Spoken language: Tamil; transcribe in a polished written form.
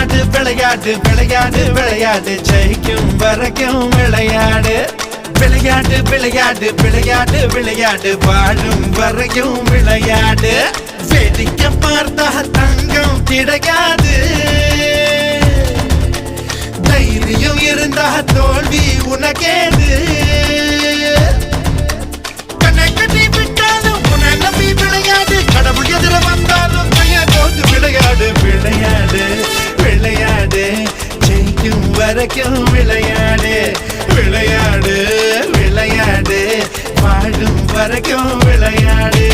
விளையாடு விளையாடு விளையாடு விளையாடு ஜெயிக்கும் வரைக்கும் விளையாடு விளையாடு விளையாடு விளையாடு விளையாடு வாழும் வரைக்கும் விளையாடு வேடிக்கை பார்த்தா தங்கம் கிடைக்காது தைரியம் இருந்தா தோல்வி உனக்கேது கண்ணை கட்டி விட்டாலும் உன்னை நம்பி விளையாடு கடவுள் எதிர வந்தாலும் கையை கோத்து விளையாடு விளையாடு விளையாடு ஜெயிக்கும் வரைக்கும் விளையாடு விளையாடு விளையாடு வாழும் வரைக்கும் விளையாடு